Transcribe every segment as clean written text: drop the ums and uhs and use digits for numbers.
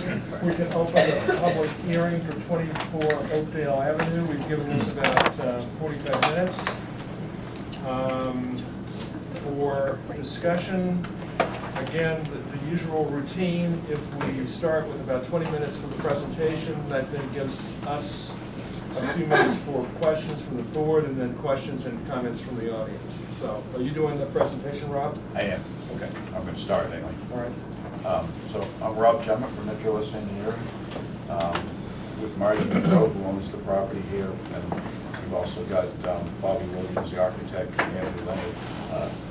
We can open the public hearing for 24 Oakdale Avenue. We've given this about 45 minutes. For discussion, again, the usual routine, if we start with about 20 minutes for the presentation, that then gives us a few minutes for questions from the board and then questions and comments from the audience. So, are you doing the presentation, Rob? I am. Okay. I'm going to start anyway. All right. So I'm Rob Jemmett from Metro West Engineering, with Marty Monroe, who owns the property here, and we've also got Bobby Williams, the architect, and Andrew Leonard,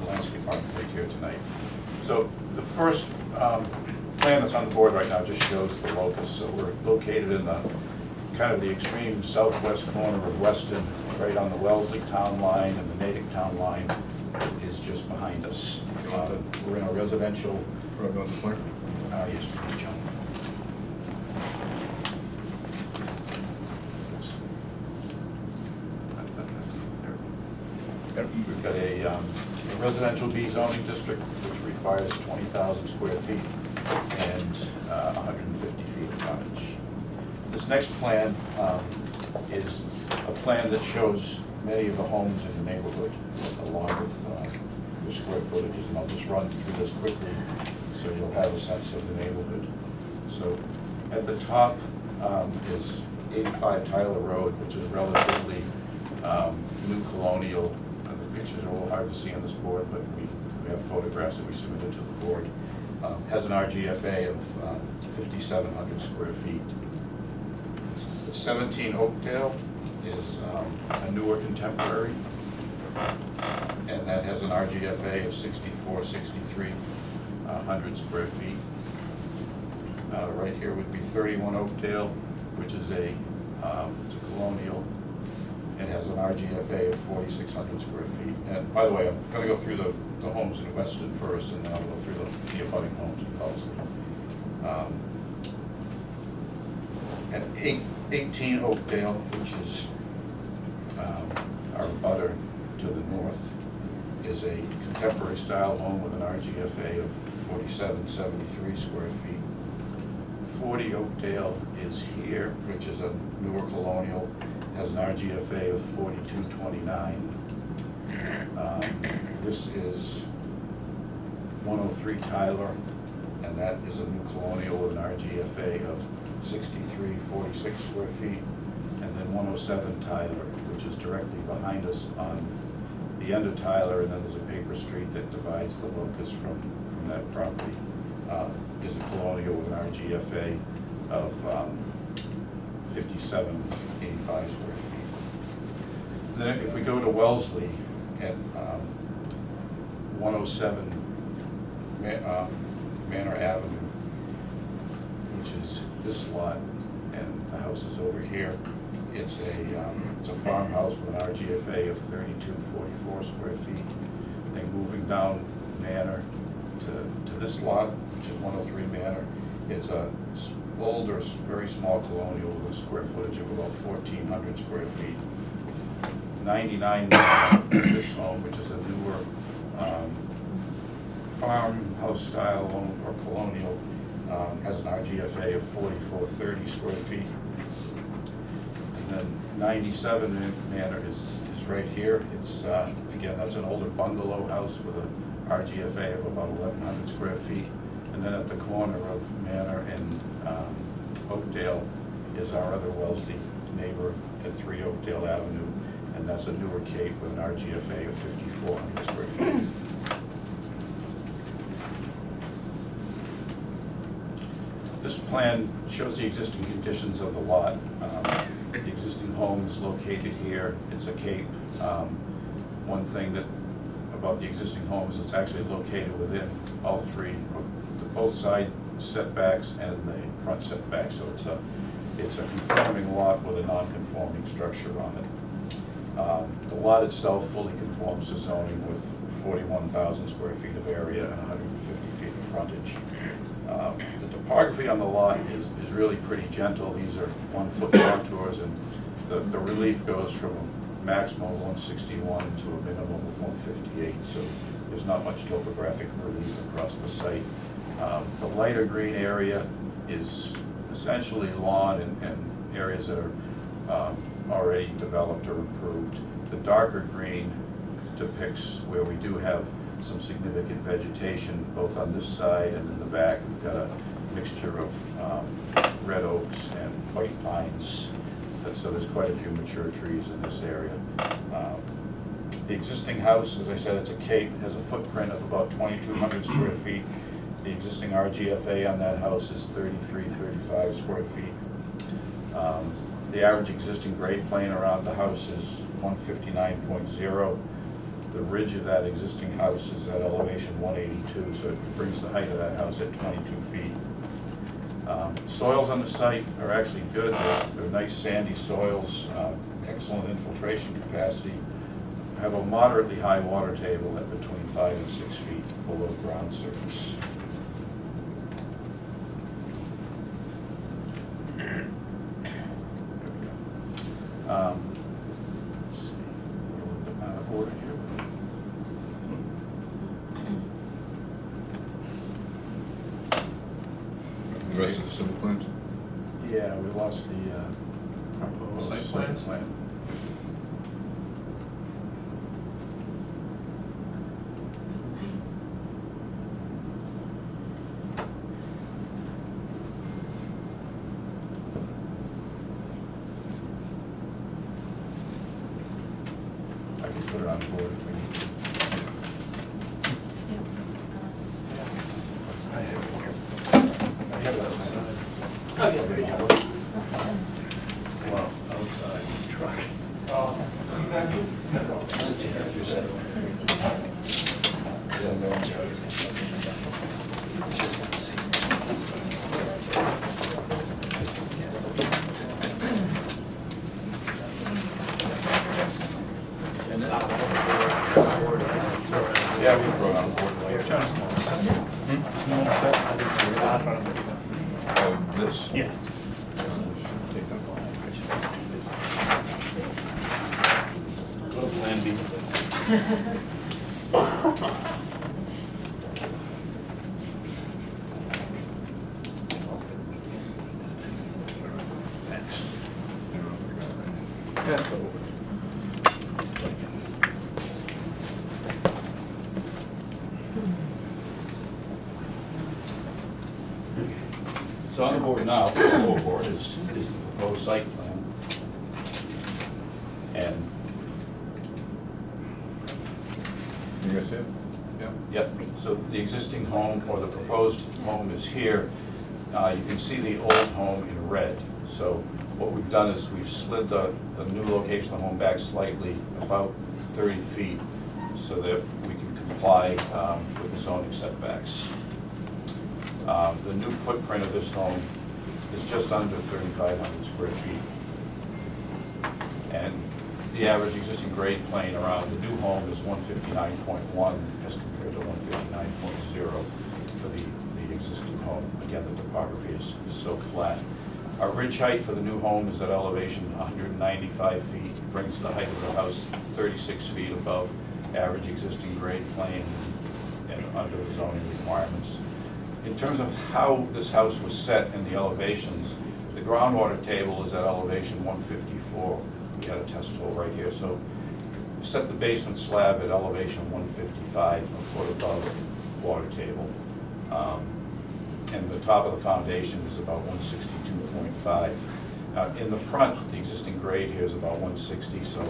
the landscape architect, here tonight. So the first plan that's on the board right now just shows the locus. So we're located in the kind of the extreme southwest corner of Weston, right on the Wellesley town line, and the Natick town line is just behind us. We're in a residential. Yes, please, John. We've got a residential B zoning district, which requires 20,000 square feet and 150 feet of frontage. This next plan is a plan that shows many of the homes in the neighborhood, along with the square footages, and I'll just run through this quickly so you'll have a sense of the neighborhood. So at the top is 85 Tyler Road, which is relatively new colonial. The pictures are a little hard to see on this board, but we have photographs that we submitted to the board. Has an RGFA of 5,700 square feet. 17 Oakdale is a newer contemporary, and that has an RGFA of 6,463 square feet. Right here would be 31 Oakdale, which is it's a colonial. It has an RGFA of 4,600 square feet. And by the way, I'm going to go through the homes in Weston first, and then I'll go through the abutting homes in Wellesley. And 18 Oakdale, which is our abutter to the north, is a contemporary style home with an RGFA of 4,773 square feet. 40 Oakdale is here, which is a newer colonial, has an RGFA of 4,229. This is 103 Tyler, and that is a new colonial with an RGFA of 6,346 square feet. And then 107 Tyler, which is directly behind us on the end of Tyler, and then there's a paper street that divides the locus from that property, is a colonial with an RGFA of 5,785 square feet. Then if we go to Wellesley at 107 Manor Avenue, which is this lot, and the house is over here. It's a farmhouse with an RGFA of 3,244 square feet. Then moving down Manor to this lot, which is 103 Manor, it's a older, very small colonial with a square footage of about 1,400 square feet. 99 is this home, which is a newer farmhouse style home or colonial, has an RGFA of 4,430 square feet. And then 97 Manor is right here. It's again, that's an older bungalow house with a RGFA of about 1,100 square feet. And then at the corner of Manor and Oakdale is our other Wellesley neighbor at 3 Oakdale Avenue, and that's a newer cape with an RGFA of 5,400 square feet. This plan shows the existing conditions of the lot. The existing home is located here. It's a cape. One thing about the existing home is it's actually located within all three, both side setbacks and the front setback. So it's a conforming lot with a non-conforming structure on it. The lot itself fully conforms to zoning with 41,000 square feet of area and 150 feet of frontage. The topography on the lot is really pretty gentle. These are 1-foot contours, and the relief goes from a maximum of 161 to a minimum of 158. So there's not much topographic relief across the site. The lighter green area is essentially lawn and areas that are already developed or improved. The darker green depicts where we do have some significant vegetation, both on this side and in the back. We've got a mixture of red oaks and white pines, so there's quite a few mature trees in this area. The existing house, as I said, it's a cape, has a footprint of about 2,200 square feet. The existing RGFA on that house is 35 square feet. The average existing grade plane around the house is 159.0. The ridge of that existing house is at elevation 182, so it brings the height of that house at 22 feet. Soils on the site are actually good. They're nice sandy soils, excellent infiltration capacity. Have a moderately high water table at between 5 and 6 feet below ground surface. There we go. Let's see, we're a little bit out of order here. The rest of the civil plans? Yeah, we lost the proposed Site site plans? plan. I can put it on the board if we need to. I have it here. I have it outside. Okay, there you go. Well, outside truck. Oh, exactly. Yeah, we can throw it on the board later. Oh, this? Yeah. Take that one. Little plan B. So on the board now, the whole board is the proposed site plan. And, You guys see it? Yeah. yep, so the existing home or the proposed home is here. You can see the old home in red. So what we've done is we've slid the new location of the home back slightly, about 30 feet, so that we can comply with the zoning setbacks. The new footprint of this home is just under 3,500 square feet. And the average existing grade plane around the new home is 159.1 as compared to 159.0 for the existing home. Again, the topography is so flat. Our ridge height for the new home is at elevation 195 feet. It brings the height of the house 36 feet above average existing grade plane and under the zoning requirements. In terms of how this house was set in the elevations, the groundwater table is at elevation 154. We had a test hole right here. So set the basement slab at elevation 155, a foot above water table. And the top of the foundation is about 162.5. In the front, the existing grade here is about 160, so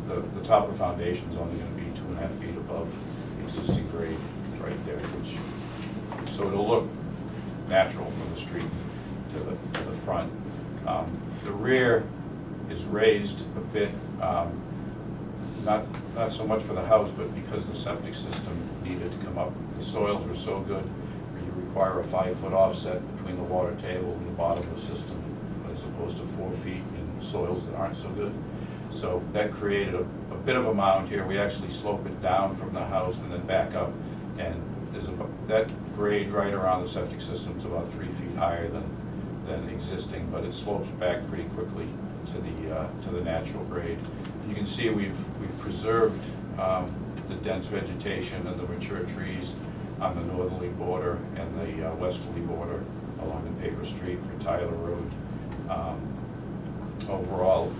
the top of the foundation is only going to be 2.5 feet above the existing grade right there, so it'll look natural from the street to the front. The rear is raised a bit, not so much for the house, but because the septic system needed to come up. The soils were so good, you require a 5-foot offset between the water table and the bottom of the system, as opposed to 4 feet in soils that aren't so good. So that created a bit of a mound here. We actually slope it down from the house and then back up, and there's that grade right around the septic system is about 3 feet higher than existing, but it slopes back pretty quickly to the natural grade. You can see we've preserved the dense vegetation and the mature trees on the northerly border and the westerly border along the paper street for Tyler Road. Overall,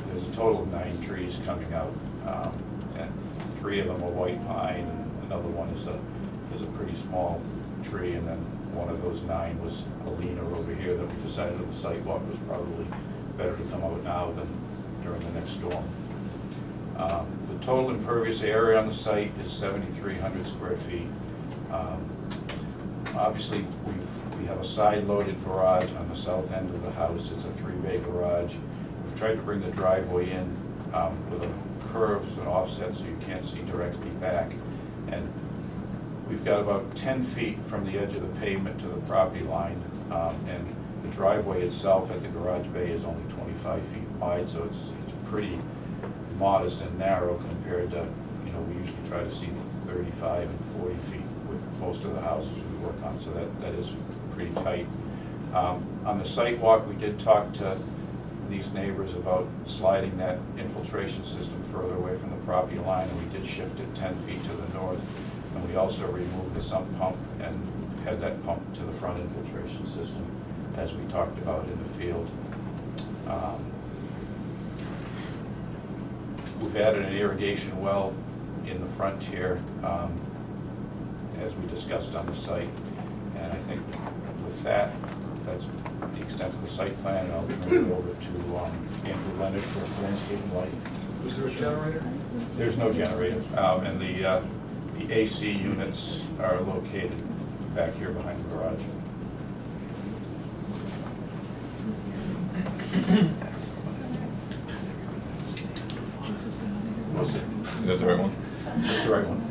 there's a total of 9 trees coming out, and 3 of them are white pine, and another one is a pretty small tree, and then one of those 9 was a leaner over here that we decided the sidewalk was probably better to come out now than during the next storm. The total impervious area on the site is 7,300 square feet. Obviously, we have a side-loaded garage on the south end of the house. It's a 3-bay garage. We've tried to bring the driveway in with a curves and offset so you can't see directly back. And we've got about 10 feet from the edge of the pavement to the property line. And the driveway itself at the garage bay is only 25 feet wide, so it's pretty modest and narrow compared to, we usually try to see 35 and 40 feet with most of the houses we work on, so that is pretty tight. On the site walk, we did talk to these neighbors about sliding that infiltration system further away from the property line, and we did shift it 10 feet to the north. And we also removed the sump pump and had that pump to the front infiltration system, as we talked about in the field. We've added an irrigation well in the front here, as we discussed on the site. And I think with that, that's the extent of the site plan, and I'll turn it over to Andrew Leonard for landscaping light. Was there a generator? There's no generator, and the AC units are located back here behind the garage. What's it? Is that the right one? That's the right one.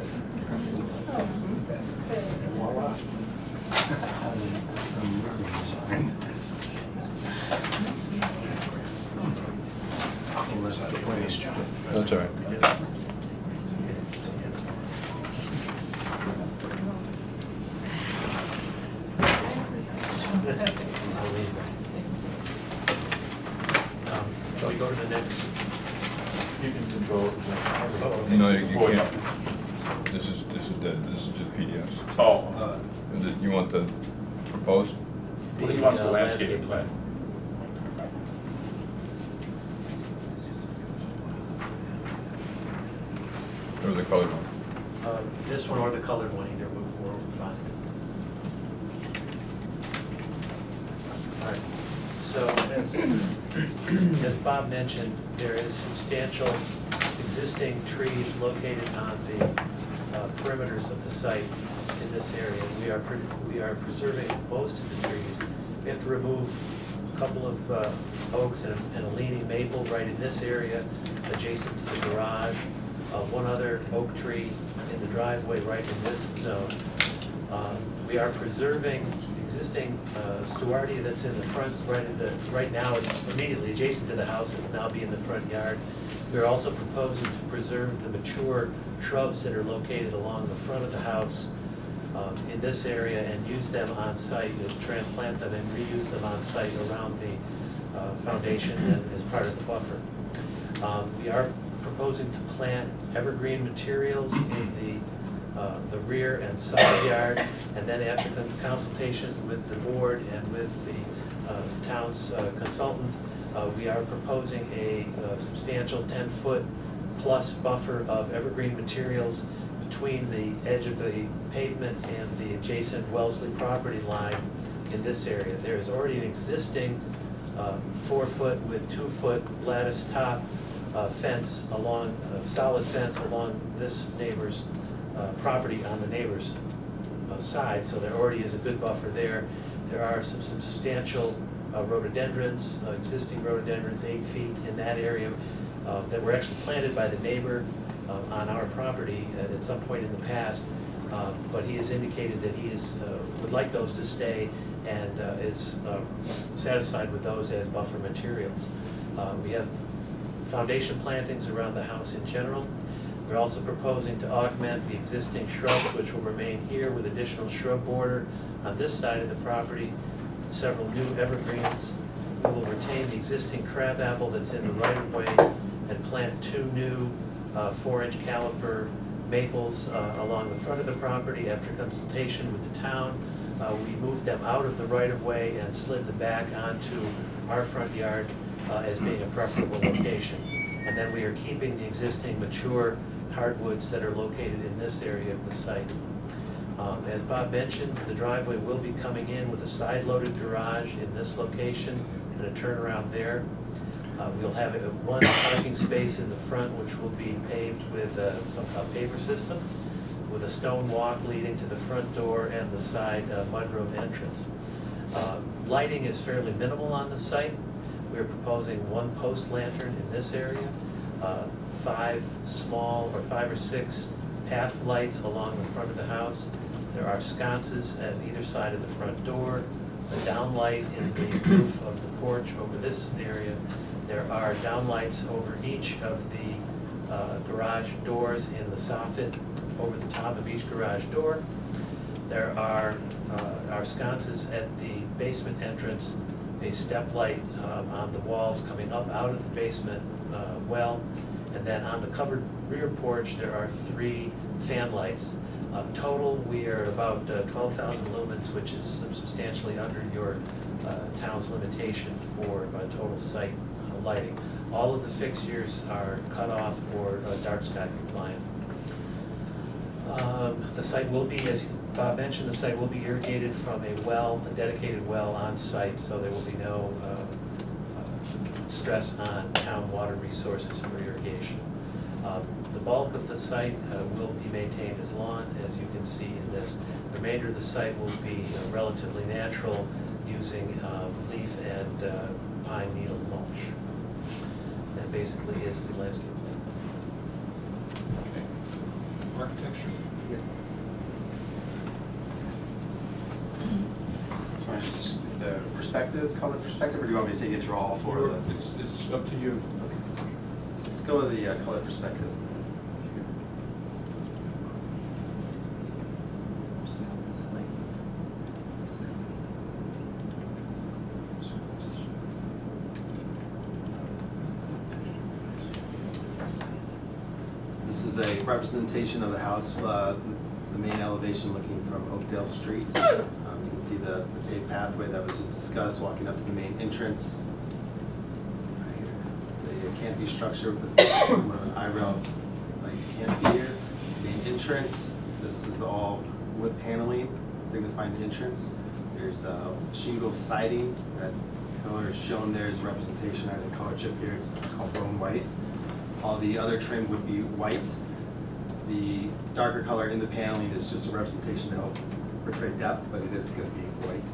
That's all right. Shall we go to the next? You can control it. No, you Oh, yeah. can't. This is dead. This is just PDFs. Oh, You want the proposed? he wants the landscaping plan. Or the colored one? This one or the colored one, either will fine. All right, so as Bob mentioned, there is substantial existing trees located on the perimeters of the site in this area. We are preserving most of the trees. We have to remove a couple of oaks and a leaning maple right in this area adjacent to the garage. One other oak tree in the driveway right in this zone. We are preserving existing stewardia that's in the front, right now is immediately adjacent to the house. It will now be in the front yard. We're also proposing to preserve the mature shrubs that are located along the front of the house in this area and use them on site, and transplant them and reuse them on site around the foundation and as part of the buffer. We are proposing to plant evergreen materials in the rear and side yard, and then after consultation with the board and with the town's consultant, we are proposing a substantial 10-foot plus buffer of evergreen materials between the edge of the pavement and the adjacent Wellesley property line in this area. There is already an existing 4-foot with 2-foot lattice top fence along, solid fence along this neighbor's property on the neighbor's side, so there already is a good buffer there. There are some substantial rhododendrons, existing rhododendrons 8 feet in that area that were actually planted by the neighbor on our property at some point in the past, but he has indicated that he would like those to stay and is satisfied with those as buffer materials. We have foundation plantings around the house in general. We're also proposing to augment the existing shrubs, which will remain here, with additional shrub border on this side of the property, several new evergreens. We will retain the existing crabapple that's in the right-of-way and plant 2 new 4-inch caliper maples along the front of the property after consultation with the town. We moved them out of the right-of-way and slid them back onto our front yard as being a preferable location. And then we are keeping the existing mature hardwoods that are located in this area of the site. As Bob mentioned, the driveway will be coming in with a side-loaded garage in this location and a turnaround there. We'll have one parking space in the front, which will be paved with some kind of paver system, with a stone walk leading to the front door and the side mudroom entrance. Lighting is fairly minimal on the site. We're proposing one post lantern in this area, 5 or 6 path lights along the front of the house. There are sconces at either side of the front door, a downlight in the roof of the porch over this area. There are downlights over each of the garage doors in the soffit over the top of each garage door. There are sconces at the basement entrance, a step light on the walls coming up out of the basement well, and then on the covered rear porch there are 3 fan lights. Total, we are about 12,000 lumens, which is substantially under your town's limitation for total site lighting. All of the fixtures are cut off or dark sky compliant. The site will be, as Bob mentioned, the site will be irrigated from a well, a dedicated well on site, so there will be no stress on town water resources for irrigation. The bulk of the site will be maintained as lawn, as you can see in this. The remainder of the site will be relatively natural, using leaf and pine needle mulch. That basically is the landscape plan. Okay. Architecture? So I just, the perspective, color perspective, or do you want me to take you through all 4 of them? It's up to you. Let's go with the color perspective. This is a representation of the house, the main elevation looking from Oakdale Street. You can see the paved pathway that was just discussed, walking up to the main entrance. The canopy structure with somewhat of an I-rail like canopy here. Main entrance, this is all wood paneling signifying the entrance. There's shingle siding. That color shown there is representation. I have the color chip here. It's called bone white. All the other trim would be white. The darker color in the paneling is just a representation to help portray depth, but it is going to be white.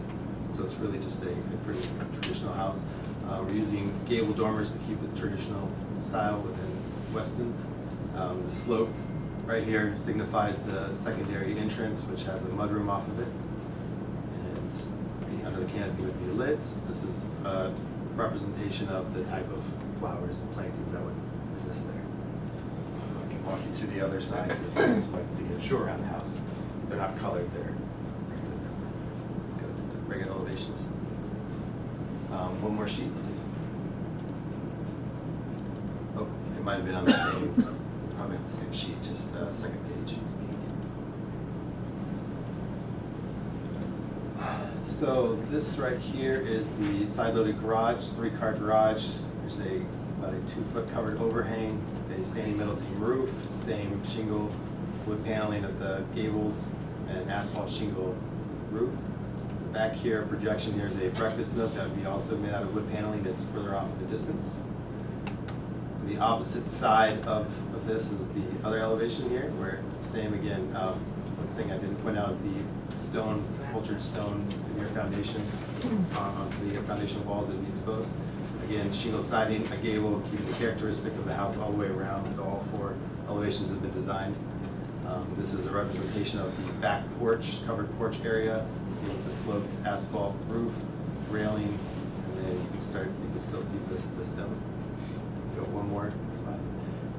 So it's really just a pretty traditional house. We're using gable dormers to keep it traditional style within Weston. The slope right here signifies the secondary entrance, which has a mudroom off of it. And under the canopy would be lit. This is a representation of the type of flowers and plantings that would exist there. I can walk you through the other sides if you guys want to see it around the house. They're not colored there. Go to the regular elevations. One more sheet, please. Oh, it might have been on the same, probably on the same sheet, just second page. So this right here is the side-loaded garage, 3-car garage. There's about a 2-foot covered overhang, a standing metal seam roof, same shingle wood paneling at the gables, and asphalt shingle roof. Back here, projection, here's a breakfast nook that would be also made out of wood paneling that's further off in the distance. The opposite side of this is the other elevation here, where same again, one thing I didn't point out is the stone, cultured stone veneer foundation on the foundation walls that would be exposed. Again, shingle siding, a gable, keeping the characteristic of the house all the way around, so all 4 elevations have been designed. This is a representation of the back porch, covered porch area, with the sloped asphalt roof, railing, and then you can still see this stone. Go one more slide.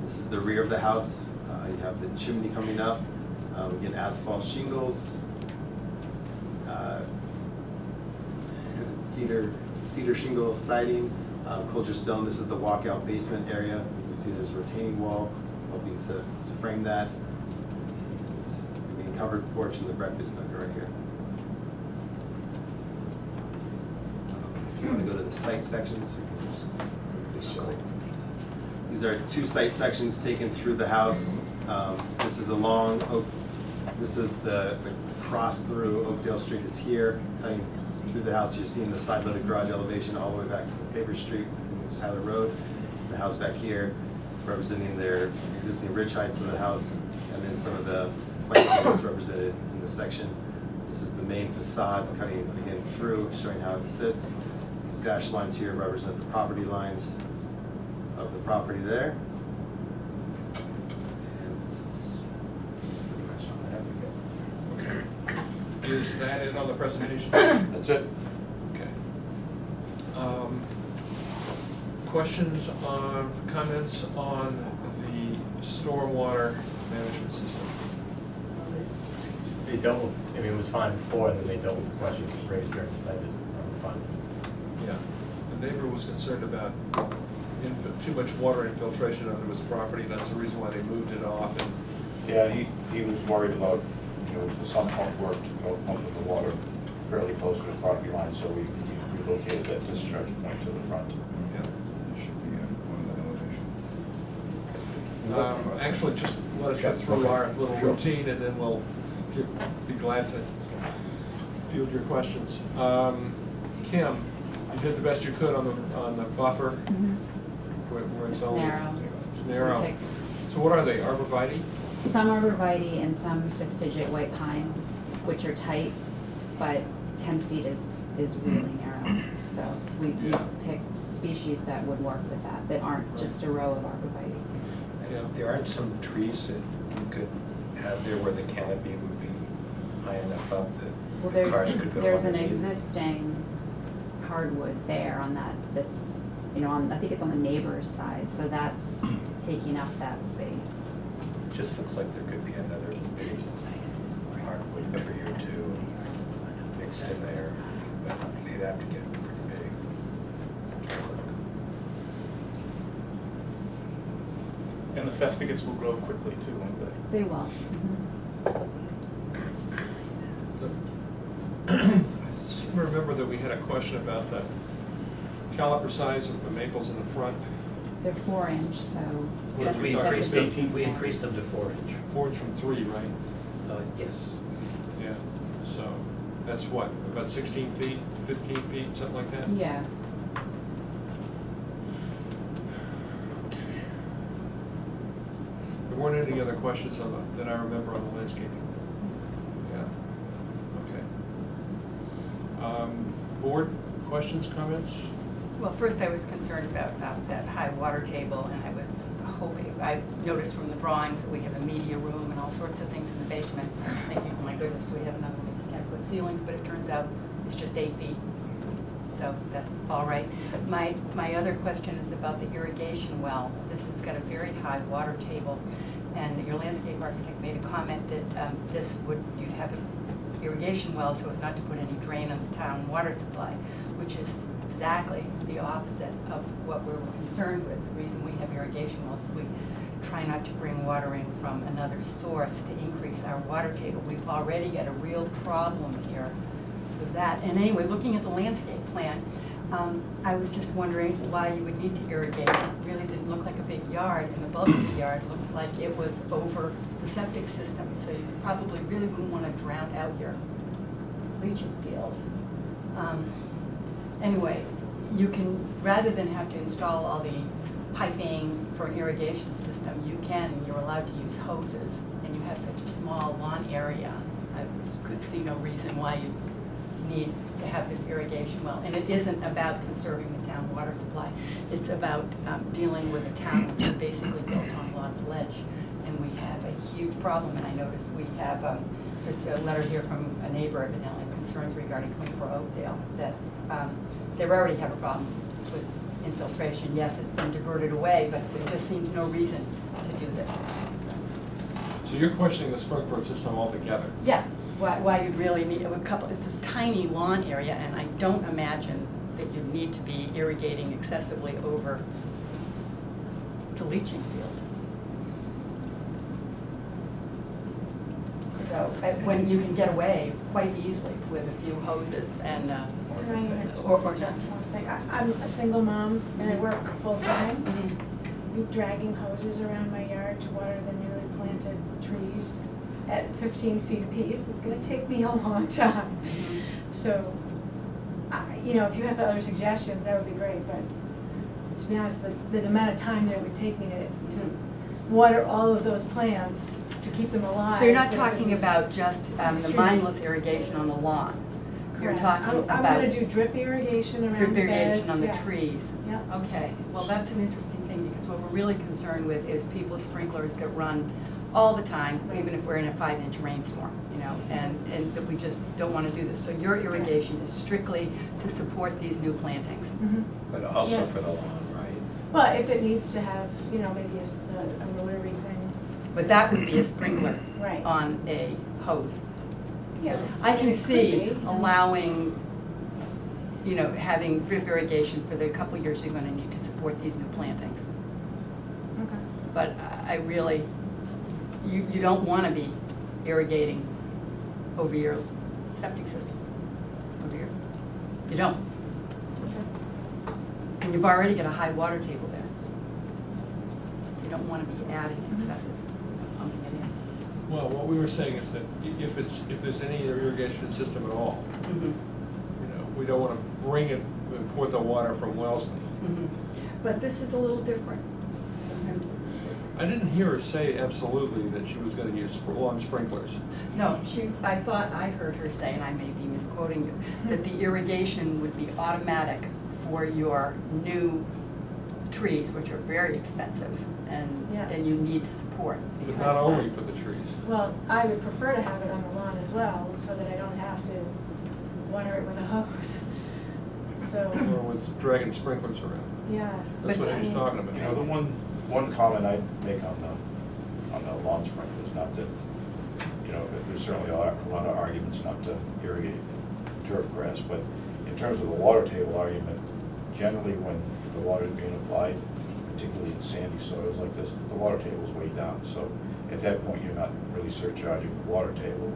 This is the rear of the house. You have the chimney coming up. Again, asphalt shingles, cedar shingle siding, culture stone. This is the walkout basement area. You can see there's a retaining wall helping to frame that. Again, covered porch and the breakfast nook right here. you want to go to the site sections, you can just quickly show it. These are 2 site sections taken through the house. This is this is the cross through Oakdale Street is here, cutting through the house. You're seeing the side-loaded garage elevation all the way back to the paper street, and it's Tyler Road. The house back here representing their existing ridge heights of the house, and then some of the plantings represented in this section. This is the main facade cutting again through, showing how it sits. These dashed lines here represent the property lines of the property there. And this is pretty much all I have, I guess. Okay. Is that it on the presentation? That's it. Okay. Questions, comments on the stormwater management system? They dealt with, I mean, it was fine before, and then they dealt with the questions raised during the site visit, so fine. Yeah. The neighbor was concerned about too much water infiltration onto his property. That's the reason why they moved it off. And Yeah, he was worried about, the sump pump work to go pump the water fairly close to his property line, so we relocated that discharge point to the front. yeah. It should be on the elevation. Actually, just let us get through our little routine, and then we'll be glad to field your questions. Kim, you did the best you could on the buffer. Where It's only- narrow. It's narrow. So it picks So what are they, arborvitae? some arborvitae and some fastigiate white pine, which are tight, but 10 feet is really narrow. So we Yeah. picked species that would work with that aren't just a row of arborvitae. Yeah. There aren't some trees that you could have there where the canopy would be high enough up Well, that cars could go there's an underneath? existing hardwood there on that's, I think it's on the neighbor's side, so that's taking up that space. Just looks like there could be another big hardwood tree or two mixed in there, but they'd have to get pretty big. And the festigates will grow quickly too, won't they? They will. I seem to remember that we had a question about the caliper size of the maples in the front. They're 4-inch, so. What that's- did We we that's talk a about? decent we size. increased them to 4-inch. 4 inch from 3, right? Yes. Yeah. So that's what, about 16 feet, 15 feet, something like that? Yeah. There weren't any other questions that I remember on the landscaping? Yeah, okay. Board, questions, comments? Well, first I was concerned about that high water table, and I was hoping, I noticed from the drawings that we have a media room and all sorts of things in the basement. I was thinking, oh my goodness, we have another one of these 10-foot ceilings, but it turns out it's just 8 feet. So that's all right. My other question is about the irrigation well. This has got a very high water table, and your landscape architect made a comment that you'd have an irrigation well so as not to put any drain on the town water supply, which is exactly the opposite of what we're concerned with. The reason we have irrigation wells is we try not to bring water in from another source to increase our water table. We've already got a real problem here with that. And anyway, looking at the landscape plan, I was just wondering why you would need to irrigate. It really didn't look like a big yard, and the bulk of the yard looked like it was over the septic system, so you probably really wouldn't want to drown out your leaching field. Anyway, you can, rather than have to install all the piping for an irrigation system, you're allowed to use hoses, and you have such a small lawn area. I could see no reason why you need to have this irrigation well. And it isn't about conserving the town water supply. It's about dealing with a town which is basically built on a lot of ledge. And we have a huge problem, and I noticed we have, there's a letter here from a neighbor evidently, concerns regarding 24 Oakdale, that they already have a problem with infiltration. Yes, it's been diverted away, but there just seems no reason to do this. So you're questioning the sprinkler system altogether? Yeah, why you'd really need a couple, it's this tiny lawn area, and I don't imagine that you need to be irrigating excessively over the leaching field. So, when you can get away quite easily with a few hoses and, or One thing, I'm a single mom and I work full-time. Mhm. Be dragging hoses around my yard to water the newly planted trees at 15 feet apiece. It's gonna take me a long time. Mhm. So, you know, if you have other suggestions, that would be great, but to be honest, the amount of time that it would take me to water all of those plants, to keep them alive. So you're not would talking be about just the extreme. mindless irrigation on the lawn? You're correct. talking I'm about gonna do drip irrigation around the drip beds. irrigation on the yeah. trees? Yeah. Okay, well, that's an interesting thing, because what we're really concerned with is people's sprinklers that run all the time, even if we're in a 5-inch rainstorm, you know, and that we just don't want to do this. So your irrigation is strictly to support these new plantings. Mhm. But also Yeah. for the lawn, right? Well, if it needs to have, you know, maybe a rotary thing. But that would be a sprinkler Right. on a hose. Yeah. I mean, can it could see be. allowing, you know, having drip irrigation for the couple years you're gonna need to support these new plantings. Okay. But I really, you don't wanna be irrigating over your septic system. Over your, you don't. And you've already got a high water table there. So you don't wanna be adding excessive, pumping it in. Well, what we were saying is that if there's any irrigation system at all, Mhm. you know, we don't want to bring it and pour the water from Wellesley. Mhm. But this is a little different. Sometimes, I didn't hear her say absolutely that she was going to use lawn sprinklers. no, I thought I heard her say, and I may be misquoting you, that the irrigation would be automatic for your new trees, which are very expensive and Yes. you need to support. But not only for the trees. Well, I would prefer to have it on the lawn as well, so that I don't have to water it with a hose. So, Or with dragging sprinklers around. yeah. That's what But, I she's mean, talking about. You know, the one comment I'd make on the lawn sprinklers, not that, you know, there's certainly a lot of arguments not to irrigate turf grass, but in terms of the water table argument, generally when the water is being applied, particularly in sandy soils like this, the water table's way down. So at that point, you're not really surcharging the water table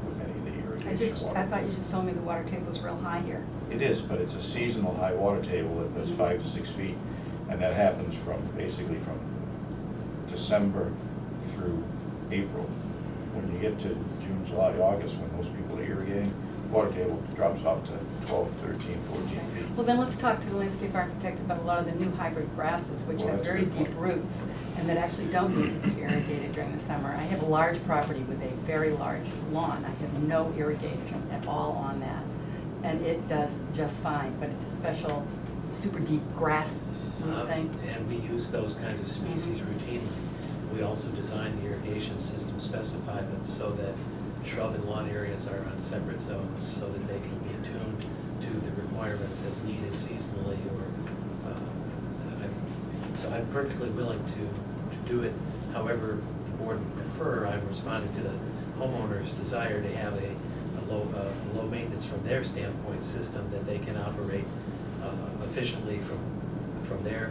with any of the irrigation water. I thought you just told me the water table's real high here. It is, but it's a seasonal high water table that's 5 to 6 feet, and that happens basically from December through April. When you get to June, July, August, when most people are irrigating, the water table drops off to 12, 13, 14 feet. Well, then let's talk to the landscape architect about a lot of the new hybrid grasses, which Well, have that's a very good deep point. roots and that actually don't need to be irrigated during the summer. I have a large property with a very large lawn. I have no irrigation at all on that. And it does just fine, but it's a special super deep grass thing. And we use those kinds of species routinely. We also design the irrigation system, specify them so that shrub and lawn areas are on separate zones so that they can be tuned to the requirements as needed seasonally or, so I'm perfectly willing to do it however the board would prefer. I'm responding to the homeowner's desire to have a low maintenance from their standpoint system that they can operate efficiently from their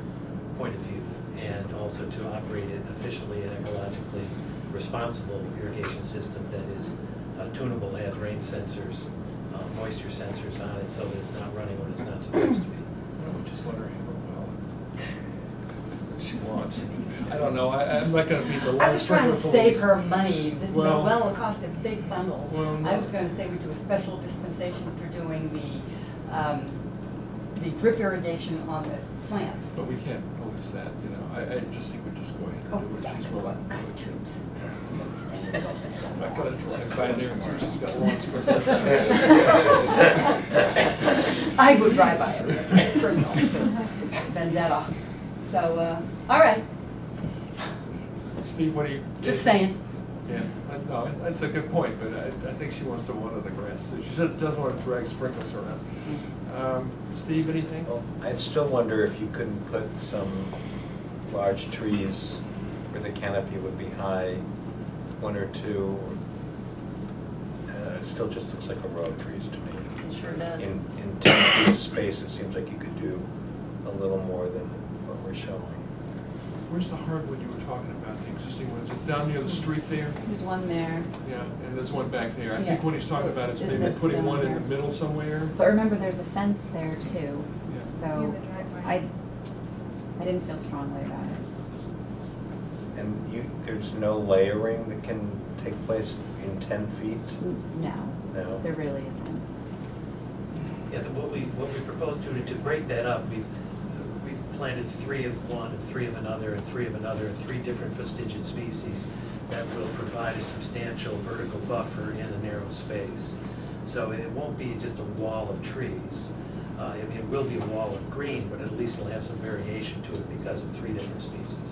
point of view, and also to operate it efficiently and ecologically responsible irrigation system that is tunable, has rain sensors, moisture sensors on it, so that it's not running when it's not supposed to be. We just let her have a well. She wants. I don't know, I'm not going to beat the I lawn was trying sprinkler to save police. her money. This Well- well will cost a big bundle. Well, no. I was gonna say we do a special dispensation for doing the drip irrigation on the plants. But we can't police that, you know. I just think we just go ahead Oh, and do it. She's willing to do it. tubes. I'm not going to drive by there and see if she's got lawn sprinklers. I would drive by it personally, vendetta. So, all right, Steve, what do you? just saying. Yeah, no, that's a good point, but I think she wants to water the grass. She said doesn't want to drag sprinklers around. Steve, anything? Well, I still wonder if you couldn't put some large trees where the canopy would be high, 1 or 2. It still just looks like a row of trees to me. It sure does. In 10 feet of space, it seems like you could do a little more than what we're showing. Where's the hardwood you were talking about, the existing one? Is it down near the street there? There's one there, Yeah, and there's one back there. I Yeah, think what he's talking so about is is maybe this putting one in similar? the middle somewhere. but remember, there's a fence there too, Yeah. so Yeah, the driveway. I didn't feel strongly about it. And there's no layering that can take place in 10 feet? No, No? there really isn't. Yeah, what we propose to break that up, we've planted 3 of one, and 3 of another, and 3 of another, and 3 different fastigiate species that will provide a substantial vertical buffer in a narrow space. So it won't be just a wall of trees. I mean, it will be a wall of green, but at least it'll have some variation to it because of 3 different species.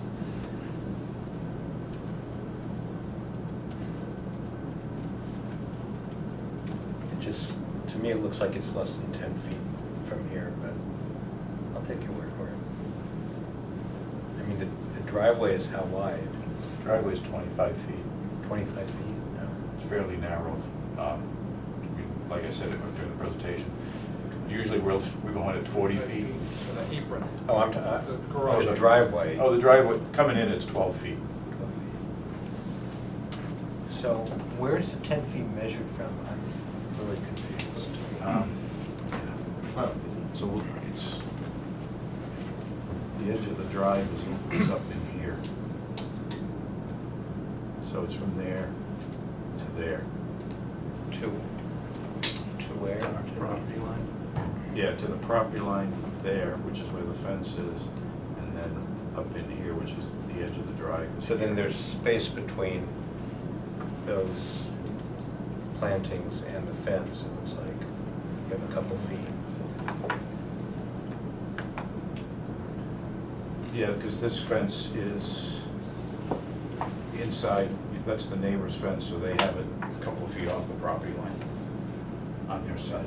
It just, to me, it looks like it's less than 10 feet from here, but I'll take your word for it. I mean, the driveway is how wide? Driveway's 25 feet. 25 feet? No. It's fairly narrow. Like I said during the presentation, usually we're going at 40 feet. For the apron. Oh, I'm, The oh, garage. the driveway. Oh, the driveway, coming in, it's 12 feet. So where's the 10 feet measured from? I'm really confused. Well, so it's, the edge of the drive is up in here. So it's from there to there. To where? Property line? Yeah, to the property line there, which is where the fence is, and then up in here, which is the edge of the drive. So then there's space between those plantings and the fence, it looks like. You have a couple feet. Yeah, because this fence is inside, that's the neighbor's fence, so they have it a couple of feet off the property line on their side.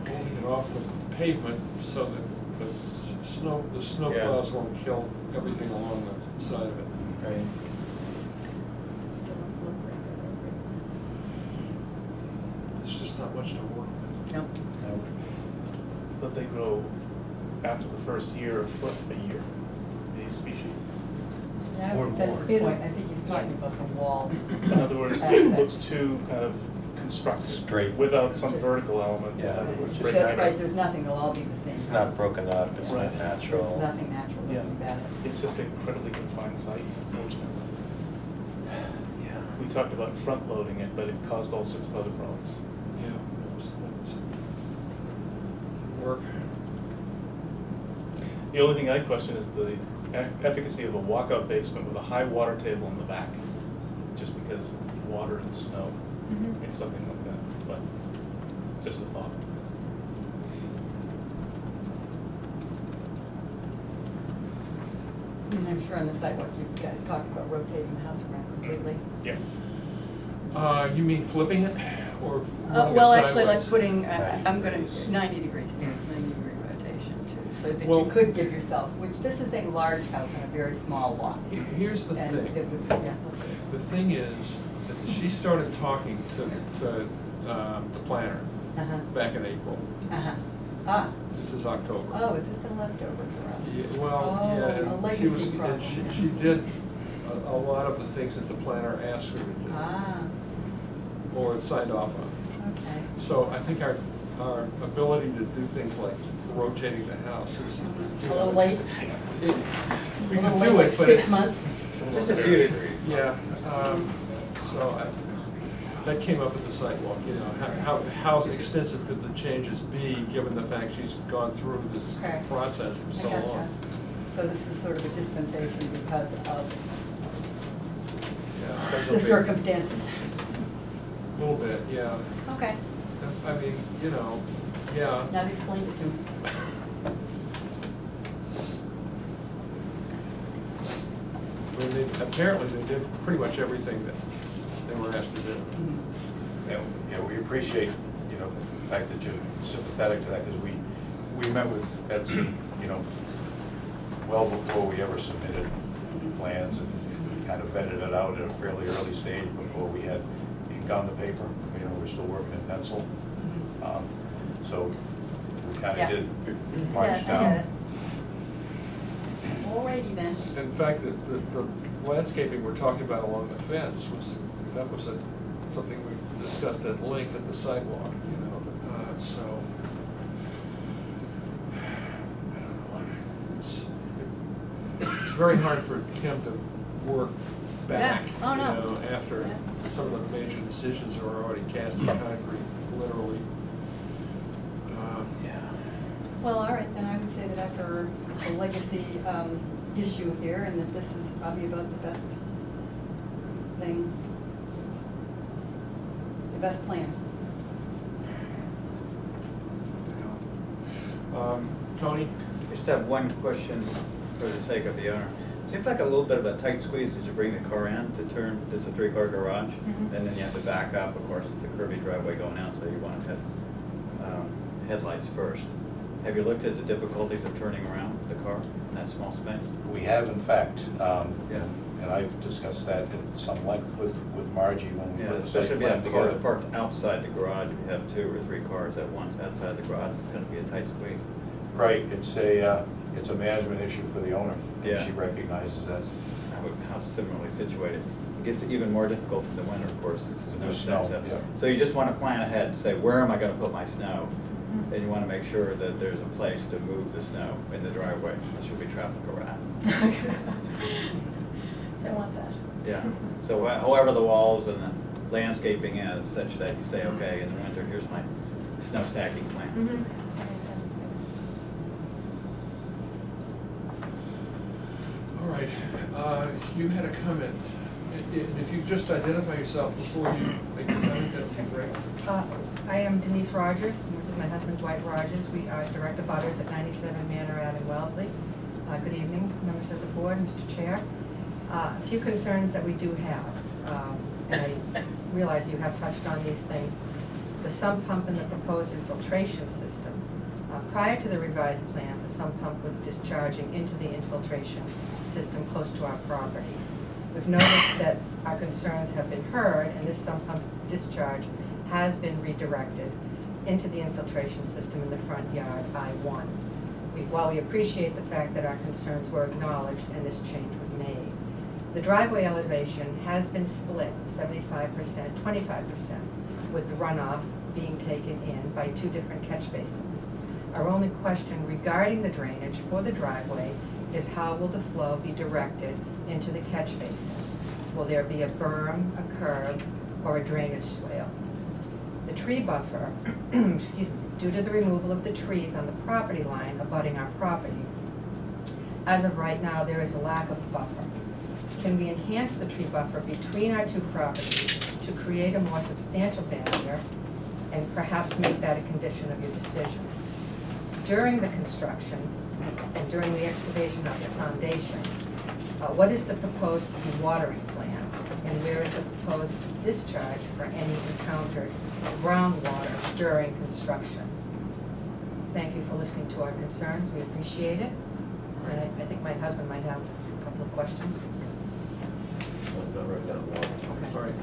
Moving it off the pavement so that the snow Yeah. plows won't kill everything along the side of it. Right. There's just not much to work with. Nope. No. But they grow after the first year, a foot a year, these species. Yeah, Or that's more. his point. I think he's talking about the wall. In other words, it Aspect. looks too kind of constructed. Straight. Without some vertical element. Yeah. Which That's right, there's nothing, they'll all be the same. It's not broken up, it's Right. not natural. There's nothing natural Yeah. looking about it. It's just an incredibly confined site, unfortunately. Yeah. We talked about front loading it, but it caused all sorts of other problems. Yeah. that was work. The only thing I question is the efficacy of a walkout basement with a high water table in the back, just because water and snow Mhm. and something like that, but just a thought. And I'm sure on the sidewalk, you guys talked about rotating the house around completely. Yeah. You mean flipping it, or running it Well, actually, like sideways? putting, 90 I'm gonna, degrees. 90 degrees, yeah, 90-degree rotation too, so that Well- you could give yourself, which, this is a large house on a very small lot. Here's the And thing. it would, yeah, let's see. The thing is, that she started talking to the planner Uh-huh, back in April. uh-huh. Ah, This is October. oh, is this a leftover for us? Yeah, well, Oh, yeah, a and she was, legacy problem. and she did a lot of the things that the planner asked her to do, Ah, or signed off on. okay. So I think our ability to do things like rotating the house is. A little late? it- We A can little do late, it, like but 6 it's. months? Just a few degrees. Yeah, so that came up at the sidewalk, you know, how extensive could the changes be, given the fact she's gone through this Okay. process for so I gotcha. long? So this is sort of a dispensation because of Yeah, the circumstances. a little bit, yeah. Okay, I mean, you know, yeah. now explain it to me. I mean, apparently they did pretty much everything that they were asked to do. Yeah, we appreciate, you know, the fact that you're sympathetic to that, because we met with Edson, you know, well before we ever submitted plans, and we kind of vetted it out at a fairly early stage before we had ink on the paper. You know, we're still working in pencil. So we kind Yeah. of did Yeah, march I get down. it. Alrighty then. In fact, the landscaping we're talking about along the fence was something we discussed at length at the sidewalk, you know, so. I don't know. It's very hard for Kim to work back, Yeah. Oh, no. you know, after Yeah. some of the major decisions are already cast in concrete, literally. Yeah. Well, all right, then I would say that after the legacy issue here, and that this is probably about the best thing, the best plan. Tony? I just have one question for the sake of the owner. Seems like a little bit of a tight squeeze as you bring the car in to turn, it's a 3-car garage, Mhm. and then you have to back up, of course, it's a curvy driveway going out, so you want to hit headlights first. Have you looked at the difficulties of turning around the car in that small space? We have, in fact, Yeah. and I've discussed that at some length with Margie when we Yeah, put the site especially if you plan have cars together. parked outside the garage, if you have 2 or 3 cars at once outside the garage, it's going to be a tight squeeze. Right, it's a management issue for the owner. And Yeah. she recognizes that. How similarly situated. It gets even more difficult in the winter, of course, as the There's snow snow, sets. yeah. So you just want to plan ahead to say, where am I going to put my snow? And you want to make sure that there's a place to move the snow in the driveway, else you'll be trapped like a rat. Don't want that. Yeah, so however the walls and the landscaping is, such that you say, okay, in the winter, here's my snow stacking plan. Mhm. That makes sense, thanks. All right, you had a comment. If you just identify yourself before you make your comment, that would be great. I am Denise Rogers, I'm with my husband Dwight Rogers. We are direct abutters at 97 Manor Ave in Wellesley. Good evening, members of the board, Mr. Chair. A few concerns that we do have, and I realize you have touched on these things. The sump pump and the proposed infiltration system. Prior to the revised plans, a sump pump was discharging into the infiltration system close to our property. We've noticed that our concerns have been heard, and this sump pump discharge has been redirected into the infiltration system in the front yard, I-1. While we appreciate the fact that our concerns were acknowledged and this change was made, the driveway elevation has been split 75%, 25%, with the runoff being taken in by 2 different catch basins. Our only question regarding the drainage for the driveway is how will the flow be directed into the catch basin? Will there be a berm, a curb, or a drainage swale? The tree buffer, excuse me, due to the removal of the trees on the property line abutting our property, as of right now, there is a lack of buffer. Can we enhance the tree buffer between our 2 properties to create a more substantial barrier and perhaps make that a condition of your decision? During the construction and during the excavation of the foundation, what is the proposed dewatering plan? And where is the proposed discharge for any encountered groundwater during construction? Thank you for listening to our concerns. We appreciate it. And I think my husband might have a couple of questions. All right.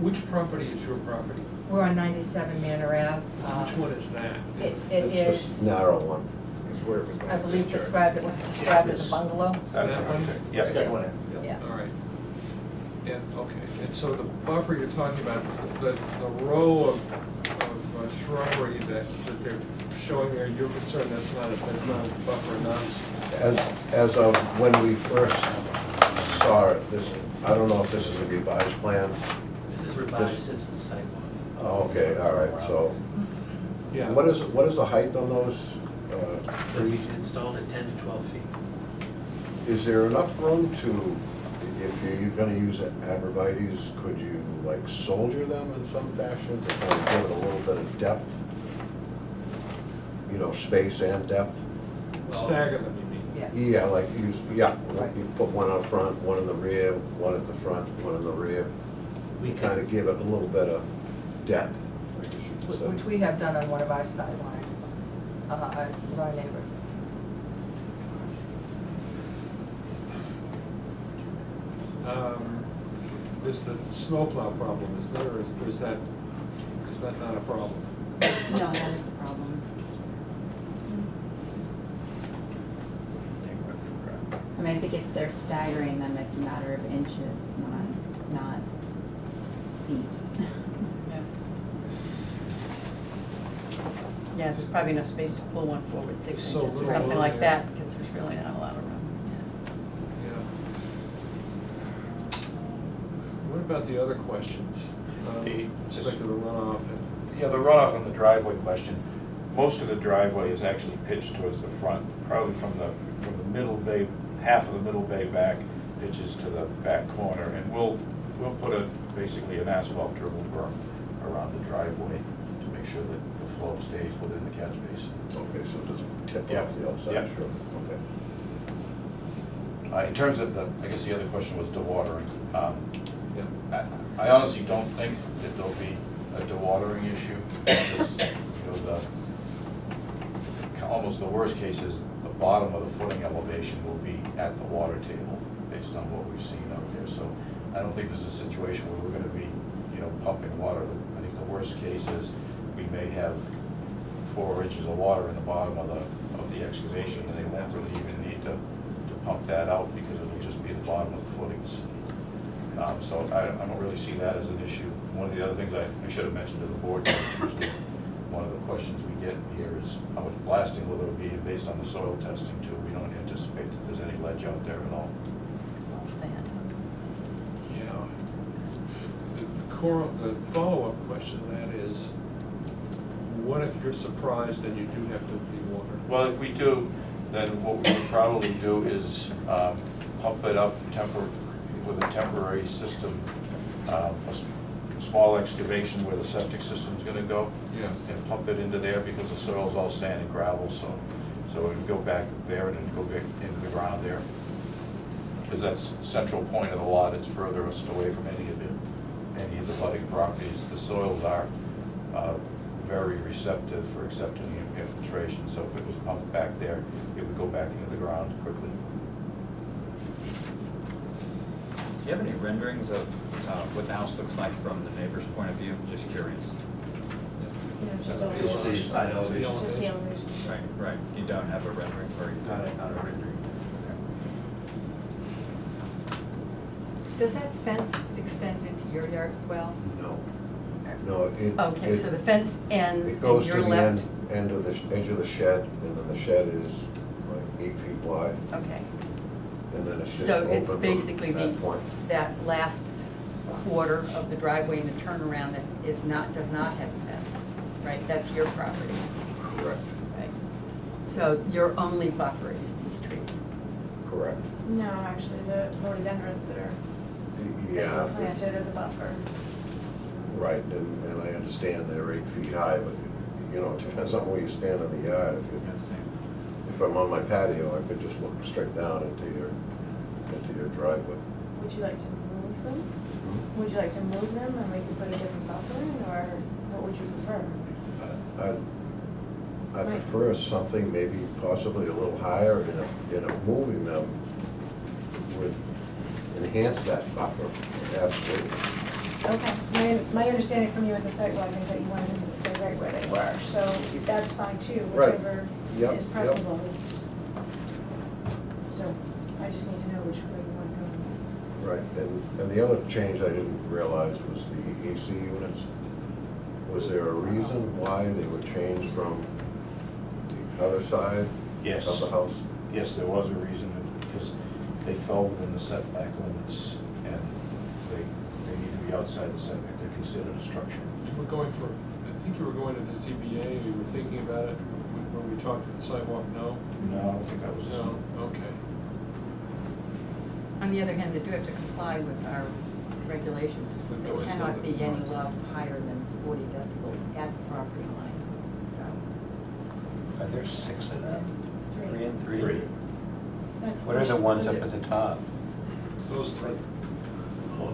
Which property is your property? We're on 97 Manor Ave. Which one is that? It It's is, the narrow one. I believe described, it was described as a bungalow. That one? Yes. Second one. Yeah. All right. And, okay, and so the buffer you're talking about, the row of shrubbery that they're showing there, you're concerned that's not a buffer enough? As of when we first saw it, this, I don't know if this is a revised plan. This is revised This- since the sidewalk. Oh, okay, all right, so Yeah. what is the height on those trees? We've installed at 10 to 12 feet. Is there enough room to, if you're gonna use arborvitaes, could you like soldier them in some fashion to kind of give it a little bit of depth? You know, space and depth? Stagger them, you mean? Yes. Yeah, like Right. you put one up front, one in the rear, one at the front, one in the rear. We Kind can, of give it a little bit of depth, I guess you could say. Which we have done on one of our sidelines, with our neighbors. There's the snowplow problem, is there, or is that not a problem? No, that is a problem. I think if they're staggering them, it's a matter of inches, not feet. Yeah, there's probably enough space to pull one forward 6 So inches or little, something like yeah. that, because there's really not a lot of room. Yeah. What about the other questions? The- Respect to the runoff and, Yeah, the runoff on the driveway question, most of the driveway is actually pitched towards the front, probably from the middle bay, half of the middle bay back, pitches to the back corner, and we'll put basically an asphalt dribble berm around the driveway to make sure that the flow stays within the catch basin. Okay, so it doesn't tip Yeah. off the outside, Yeah. sure, okay. In terms of I guess the other question was dewatering. yeah. I honestly don't think that there'll be a dewatering issue, because, almost the worst case is the bottom of the footing elevation will be at the water table, based on what we've seen out there. So I don't think there's a situation where we're gonna be, pumping water. I think the worst case is we may have 4 inches of water in the bottom of the excavation, and they won't really even need to pump that out, because it'll just be the bottom of the footings. So I don't really see that as an issue. One of the other things I should have mentioned to the board, usually one of the questions we get here is how much blasting will there be, and based on the soil testing too, we don't anticipate that there's any ledge out there at all. All sand. Yeah. The follow-up question to that is, what if you're surprised and you do have to de-water? Well, if we do, then what we would probably do is pump it up with a temporary system, a small excavation where the septic system's gonna go. Yeah. And pump it into there, because the soil's all sand and gravel, so it would go back there and then go back into the ground there. Because that's central point of the lot, it's furthest away from any of the budding properties. The soils are very receptive for accepting infiltration, so if it was pumped back there, it would go back into the ground quickly. Do you have any renderings of what the house looks like from the neighbor's point of view? Just curious. Just Just the side elevation. Just the elevation. Right. You don't have a rendering, or you Not got it? a rendering. Does that fence extend into your yard as well? No. No, it. Okay, so the fence ends It and goes to you're the left? end of the edge of the shed, and then the shed is like 8 feet wide, Okay, and then it's just so open it's from basically that point. that last quarter of the driveway and the turnaround that does not have a fence, right? That's your property, Correct, right? So your only buffer is these trees? correct. No, actually, the rhododendrons that are Yeah, planted are the buffer. right, and I understand they're 8 feet high, but, it depends on where you stand in the yard. If I'm on my patio, I could just look straight down into your driveway. Would you like to move them? Hmm? Would you like to move them and we could put a different buffer in, or what would you prefer? I prefer something maybe possibly a little higher, moving them would enhance that buffer, absolutely. Okay, my understanding from you at the sidewalk is that you wanted them to stay right where they were, so that's fine too, Right. whichever Yep, is yep. preferable is. So, I just need to know which way you want to go. Right, and the other change I didn't realize was the AC units. Was there a reason why they were changed from the other side Yes. of the house? Yes, there was a reason, because they fell within the setback limits, and they need to be outside the setback. They're considered a structure. You were going for, I think you were going to the ZBA, you were thinking about it when we talked at the sidewalk, no? No, I don't think that was this No, one. okay. On the other hand, they do have to comply with our regulations. We've There always cannot said be that. any level higher than 40 decibels at the property line, so. Are there 6 of them? Three. 3 and 3? Three. That's What are the ones those up are- at the top? Those three. Oh,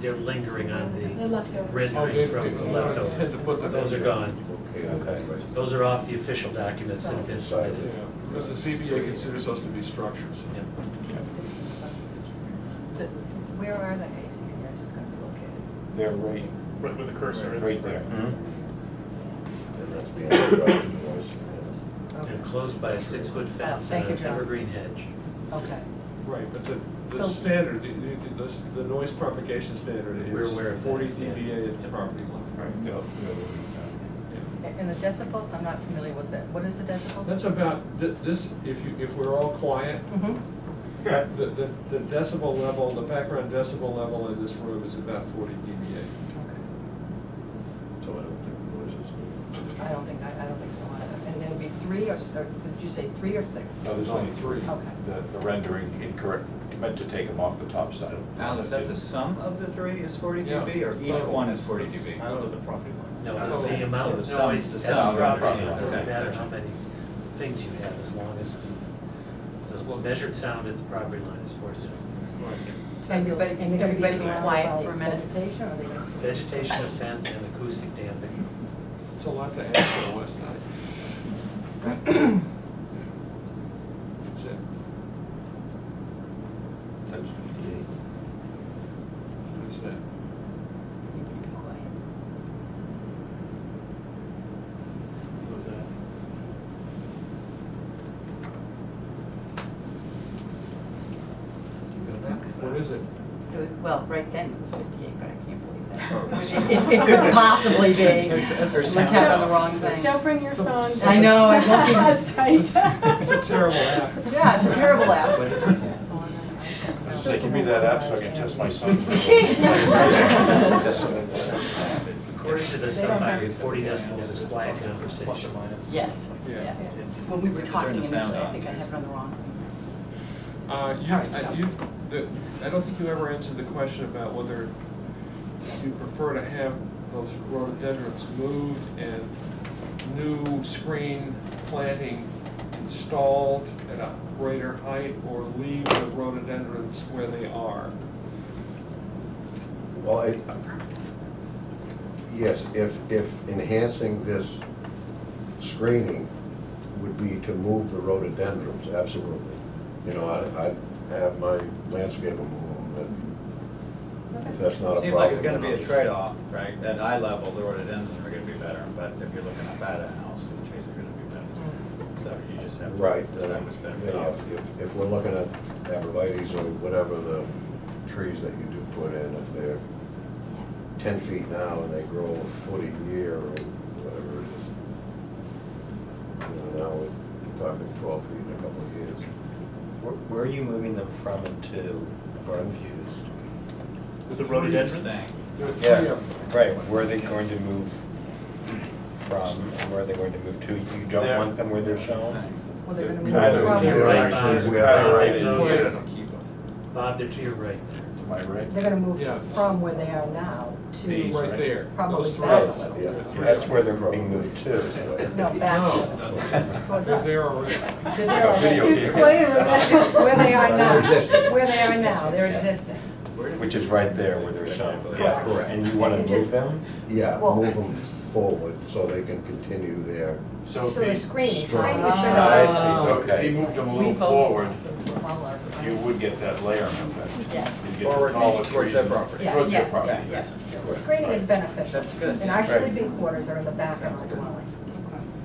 they're lingering on They're the leftovers. Oh, rendering they- from the they- leftover. they had to put them Those are in. gone. Okay. Those are off the official documents that have been Yeah, submitted. because the ZBA considers those to be structures. Yeah. Where are the AC units going to be located? They're right, Right where the cursor is. right there. And that's being the garage doors, Enclosed by a 6-foot fence Thank and you, an John. evergreen hedge. Okay. Right, but the So- standard, the noise propagation standard We're is aware of that 40 standard. dBA at the Yep. property line. Right, no, And the decibels, I'm not familiar with that. What is the decibels? That's about, this, if we're all quiet, Mhm. the decibel level, the background decibel level in this room is about 40 dBA. So I don't think noise is good. I don't think so either. And then it'd be 3 or did you say 3 or 6? No, there's only three. Okay. The rendering incorrect, meant to take them off the top side. Al, is that the sum of the three is 40 Yeah. dB, or each Total. one is 40 dB? Side of the property line. No, Oh, the amount so of the sum- noise the at sum the of the property line, property doesn't line. matter Okay. how many things you have, as long as the measured sound at the property line is 40 decibels. So everybody And everybody be quiet for a minute. Vegetation, or are they gonna? Vegetation, offense, and acoustic damping. It's a lot to ask for a West night. That's it. That's 58. What is that? What was that? What is it? It was, well, right then it was 58, but I can't believe Oh. that. It couldn't possibly be. I must have done the wrong thing. Don't bring your phone. I know, I won't even. It's a terrible app. Yeah, it's a terrible app. Say, give me that app so I can test my son's. According to the They stuff don't I have- read, 40 decibels is quiet Plus or conversation. minus. Yes, Yeah. yeah. When we were Turn talking the sound initially, I on. think I had run the wrong. All right, so- I don't think you ever answered the question about whether you prefer to have those rhododendrons moved and new screen planting installed at a greater height, or leave the rhododendrons where they are. Well, yes, if enhancing this screening would be to move the rhododendrons, absolutely. You know, I'd have my landscaper move them, and if that's not a problem. Seems like it's gonna then be a trade-off, right? At eye level, the rhododendrons are gonna be better, but if you're looking up at a house, the trees are gonna be better. So you just have to Right, decide what's better you know, for you. if we're looking at abrevieties or whatever the trees that you do put in, if they're 10 feet now and they grow a foot a year or whatever it is, you know, now we're talking 12 feet in a couple of years. Where are you moving them from and to? I'm confused. With the rhododendrons? There are three Yeah, of them. right, where are they going to move from and where are they going to move to? You don't They're- want them where they're shown? Well, they're gonna They're move kind of- from. they're Right, actually Bob. where Kind of they right are. in No. here. Bob, they're to your right. Am I right? They're gonna move Yeah. from where they are now These, to, Right there. Probably Those three. back a Yes, little. yeah. That's where they're being moved to. no, back No. towards They're us. there already. They're there already. Videotape. Where they are now, They're existing. where they are now, they're existing. Which is right there where they're shown. Yeah, correct. And you want to move them? Yeah, Well- move them forward so they can continue their, So So the if he, screening, so Strong. I was trying I to. see. so if Okay. he moved them a We little both- forward, Well, you would get that layering effect. Yeah. You'd get Forward the taller towards trees their and- property. Yeah. Towards your Yeah, property, yeah, yeah. Screening is beneficial. That's good. And our Right. sleeping quarters are in the back of our dwelling.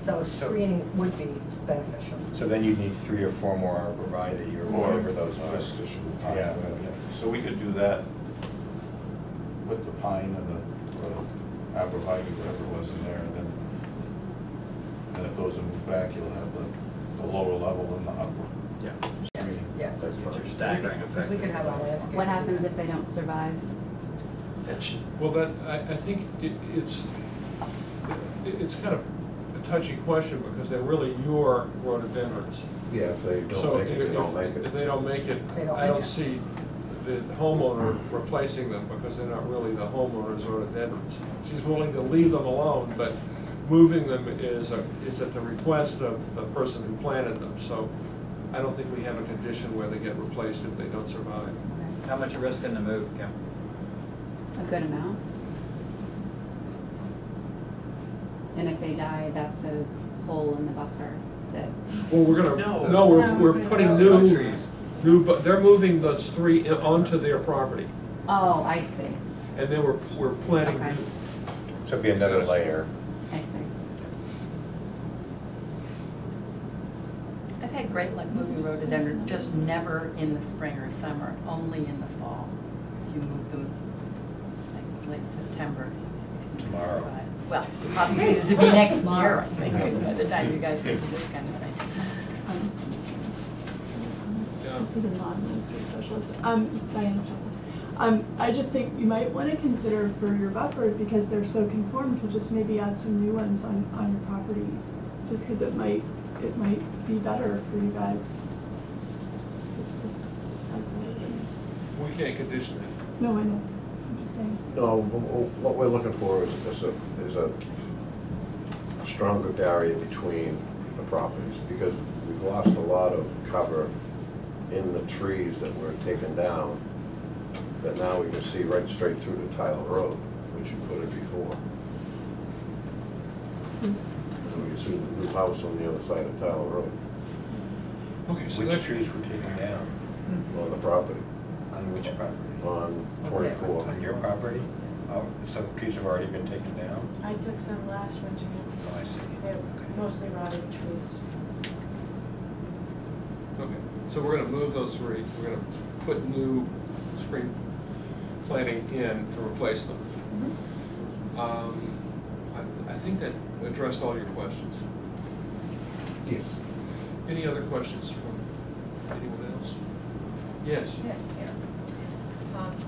So screening would be beneficial. So then you'd need 3 or 4 more arborvitae or Or whatever those are. Fistish with pine. Yeah. So we could do that with the pine and the arborvitae, whatever was in there, and then if those are moved back, you'll have the lower level and the upper. Yeah. Yes, yes. that's Get your fine. staggering Because effect. we could have our landscape. What happens if they don't survive? That should, Well, I think it's kind of a touchy question, because they're really your rhododendrons. Yeah, if they So don't make it, they don't make if it. they don't make it, They don't I make don't it. see the homeowner replacing them, because they're not really the homeowner's rhododendrons. She's willing to leave them alone, but moving them is at the request of the person who planted them. So I don't think we have a condition where they get replaced if they don't survive. How much risk in the move, Kim? A good amount? And if they die, that's a hole in the buffer that, Well, we're gonna, No. no, we're No. putting but they're moving those 3 onto their property. oh, I see, And then we're planting Okay. new. So it'd be another layer. I see. I've had great like moving rhododendron, just never in the spring or summer, only in the fall. If you move them like late September. they seem to Tomorrow. survive. Well, obviously this would be next year, I think, by the time you guys get to this kind of thing. He's a non-ministry socialist. Diana Chaplin. I just think you might want to consider for your buffers, because they're so conformed, to just maybe add some new ones on your property, just because it might be better for you guys. Just to add something. We can't condition it. No, I know. I'm just saying. No, what we're looking for is a stronger barrier between the properties, because we've lost a lot of cover in the trees that were taken down, that now we can see right straight through to Tyler Road, which you put it before. And we can see the new house on the other side of Tyler Road, Okay, so Which that's, trees were taken down? on the property, On which property? on 24. On your property? Oh, so trees have already been taken down? I took some last winter. Oh, I see. They're mostly rotted trees. okay, so we're gonna move those three, we're gonna put new spring planting in to replace them. I think that addressed all your questions. Yes. Any other questions from anyone else? Yes? Yes, here.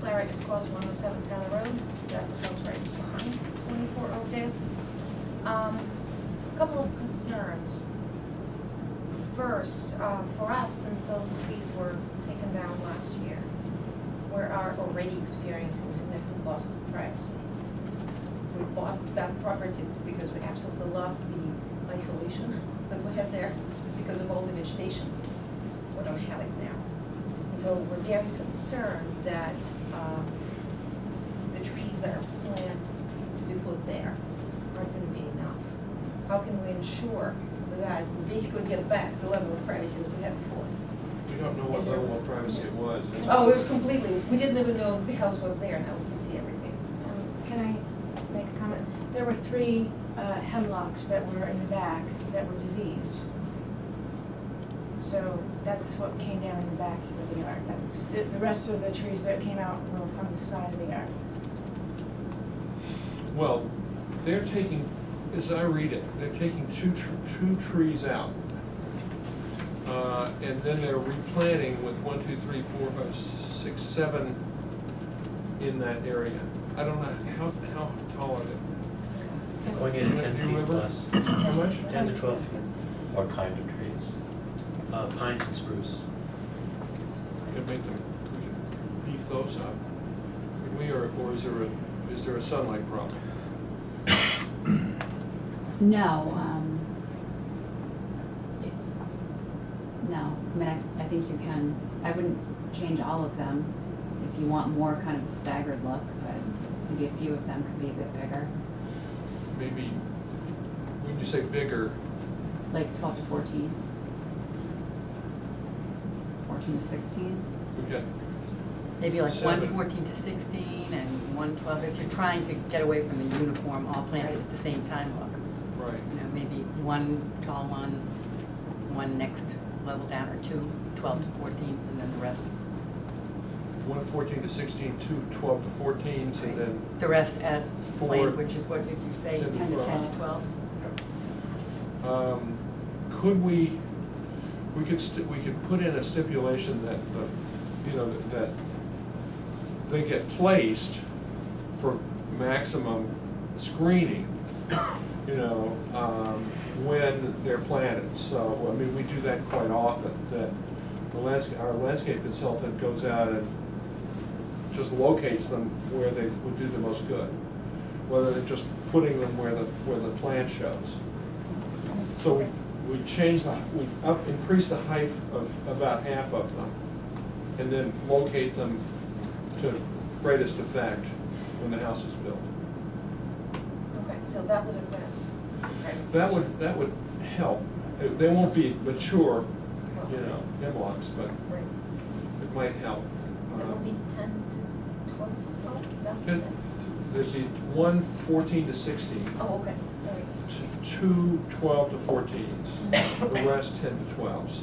Clary Discourse, 107 Taylor Road. That's the house right behind 24 Oakdale. A couple of concerns. First, for us, since those trees were taken down last year, we are already experiencing significant loss of privacy. We bought that property because we absolutely love the isolation that we had there because of all the vegetation. We don't have it now. And so we're very concerned that the trees that are planned to be put there aren't going to be enough. How can we ensure that we basically get back the level of privacy that we had before? We don't know what level of privacy it was. That's Oh, what- it was completely, we didn't even know the house was there, now we can see everything. Can I make a comment? There were 3 hemlocks that were in the back that were diseased. So that's what came down in the back of the yard. The rest of the trees that came out were from the side of the yard. Well, they're taking, as I read it, they're taking two trees out. And then they're replanting with 1, 2, 3, 4, 5, 6, 7 in that area. I don't know, how tall are they? Going in 10 Do you feet remember? plus, How much? 10 to 12 feet. What kind of trees? Pines and spruce. We could make them, we could beef those up. Could we, or is there a sunlight problem? No, no, I mean, I think you can, I wouldn't change all of them if you want more kind of a staggered look, but maybe a few of them could be a bit bigger, Maybe, when you say bigger, like 12 to 14s. 14 to 16. we've got Maybe like 1 7. 14 to 16 and 1 12, if you're trying to get away from the uniform, all planted at the same time look. Right. You know, maybe 1 tall one next level down, or 2 12 to 14s, and then the rest. 1 14 to 16, 2 12 to 14s, and then The rest as 4, planned, which is, what did you say, 10 10 to to 10 to 12s? 12s? Could we could put in a stipulation that, that they get placed for maximum screening, when they're planted. So, I mean, we do that quite often, that our landscape consultant goes out and just locates them where they would do the most good, rather than just putting them where the plan shows. So we increase the height of about half of them, and then locate them to greatest effect when the house is built. Okay, so that would address. That would help. They won't be mature, hemlocks, but Right. it might help. It would be 10 to 12, is that what you There's said? there'd be 1 14 to 16, Oh, okay, all right. 2 12 to 14s, the rest 10 to 12s.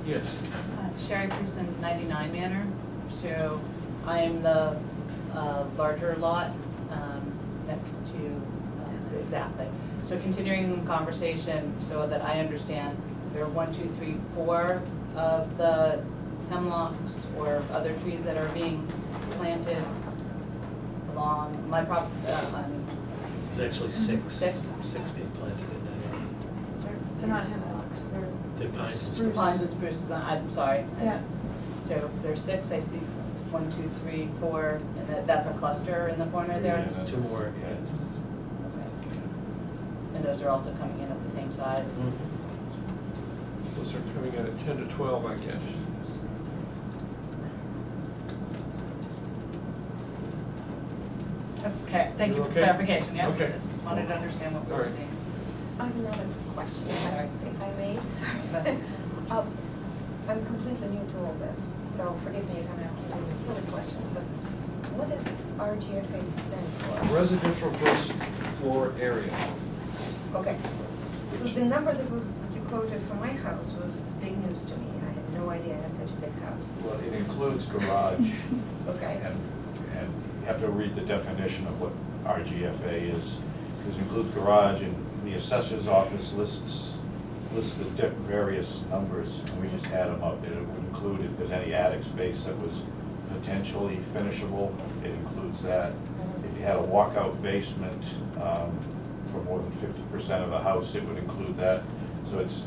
Yes. Sherry Pearson, 99 Manor. So I am the larger lot next to, exactly. So continuing the conversation so that I understand, there are 1, 2, 3, 4 of the hemlocks or other trees that are being planted along my property. There's actually six. Six being planted in that area. They're not hemlocks, They're pines and spruce. spruces. Pines and spruces, I'm sorry. Yeah. So there's 6, I see 1, 2, 3, 4, and that's a cluster in the corner there? Yes, 2 more, yes. Okay. And those are also coming in at the same size? Those are coming in at 10 to 12, I guess. Okay, thank you for Okay. clarification, yeah, Okay. just wanted to understand what we All were right. seeing. I have another question, if I may, sorry. I'm completely new to all this, so forgive me if I'm asking you a silly question, but what does RGFA stand for? Residential gross floor area. Okay, so the number that you quoted for my house was big news to me. I had no idea I had such a big house. Well, it includes garage. Okay. And you have to read the definition of what RGFA is. Because it includes garage, and the assessor's office lists the various numbers, and we just add them up. It would include if there's any attic space that was potentially finishable, it includes that. If you had a walkout basement for more than 50% of the house, it would include that. So it's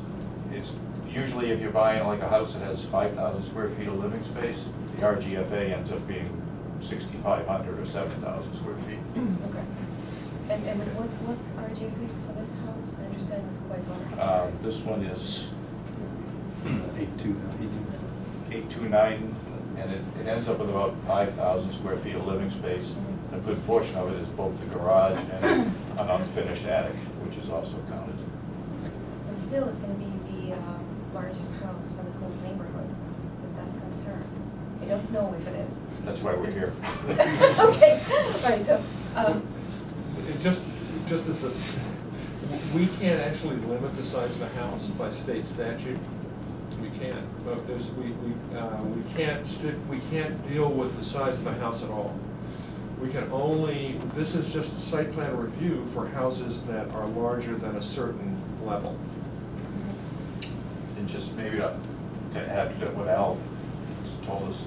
usually if you're buying like a house that has 5,000 square feet of living space, the RGFA ends up being 6,500 or 7,000 square feet. Okay. And what's RGFA for this house? I understand it's quite large. This one is 829, and it ends up with about 5,000 square feet of living space. A good portion of it is both the garage and an unfinished attic, which is also counted. But still, it's going to be the largest house in the whole neighborhood. Is that a concern? I don't know if it is. That's why we're here. Okay, all right, so, It just as a, we can't actually limit the size of the house by state statute. We can't, but we can't deal with the size of the house at all. We can only, this is just site plan review for houses that are larger than a certain level. And just maybe to add to what Al just told us,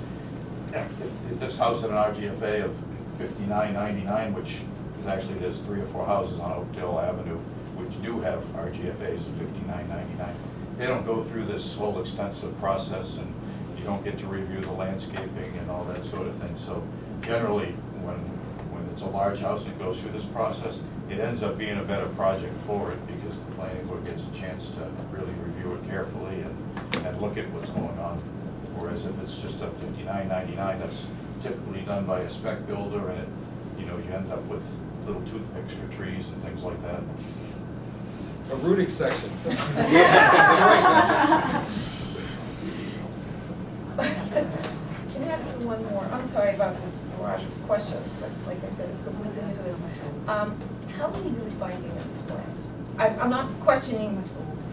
if this house had an RGFA of 5999, which is actually, there's 3 or 4 houses on Oakdale Avenue which do have RGFAs of 5999. They don't go through this whole extensive process, and you don't get to review the landscaping and all that sort of thing. So generally, when it's a large house and it goes through this process, it ends up being a better project for it because the planning board gets a chance to really review it carefully and look at what's going on. Whereas if it's just a 5999, that's typically done by a spec builder, and you end up with little toothpicks for trees and things like that. A rooting section. Can I ask you one more? I'm sorry about this barrage of questions, but like I said, I'm completely into this. How legally binding are these plans? I'm not questioning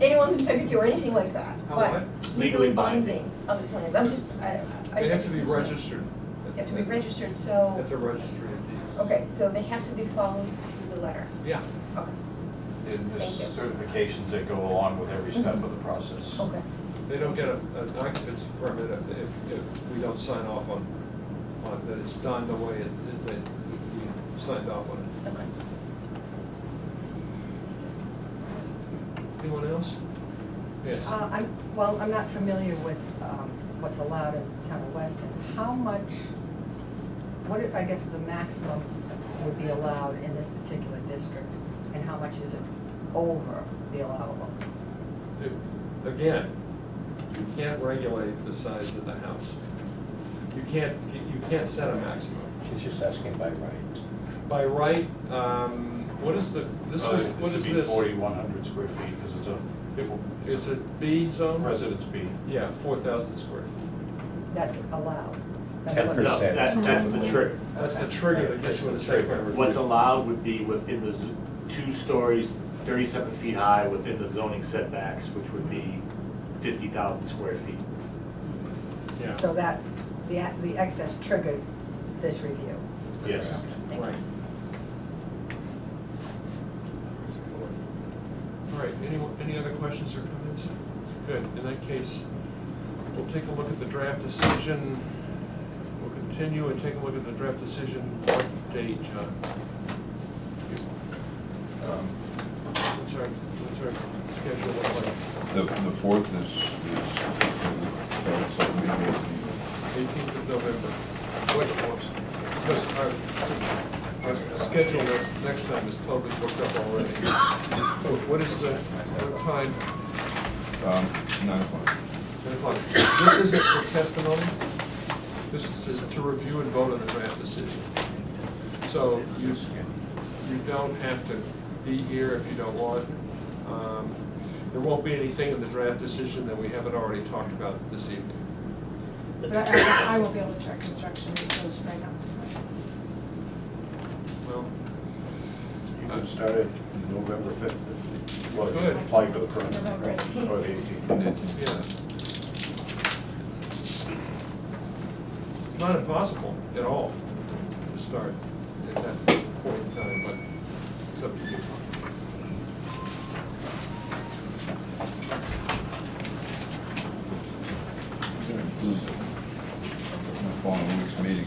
anyone's integrity or anything like that, How but what? legally binding are the plans. I'm just, I They have to just be need to know. registered. They have to be registered, so, At the registry of deeds. okay, so they have to be followed to the letter. Yeah. Okay. And there's Thank you. certifications that go along with every step of the process. Okay. They don't get an occupancy permit if we don't sign off on that it's done the way that we signed off on it. Okay. Anyone else? Yes. I'm not familiar with what's allowed in the town of Weston. How much, I guess the maximum would be allowed in this particular district, and how much is it over the allowable? Again, you can't regulate the size of the house. You can't set a maximum. She's just asking by right. By right, what is the, what is This would be this? 4,100 square feet, because Is it B zone? Residence B. Yeah, 4,000 square feet. That's allowed. That's 10%. what- No, that's the trigger. That's the trigger that gets you in the site plan review. What's allowed would be within the 2 stories, 37 feet high, within the zoning setbacks, which would be 50,000 square feet. Yeah. So that, the excess triggered this review. Yes. Thank you. Right. All right, any other questions or comments? Good, in that case, we'll take a look at the draft decision. We'll continue and take a look at the draft decision. What date, John? What's our schedule look like? The 4th is 18th of November. Because our schedule next time is totally booked up already. What is what time? 9 o'clock. 10 o'clock. This isn't for testimony. This is to review and vote on the draft decision. So you don't have to be here if you don't want. There won't be anything in the draft decision that we haven't already talked about this evening. But I won't be able to start construction until the spring, not the spring. Well, You can start it November 5th if you Good. apply for the permit. November 18th. Or the 18th. yeah. It's not impossible at all to start at that point in time, but it's up to you. Following week's meeting.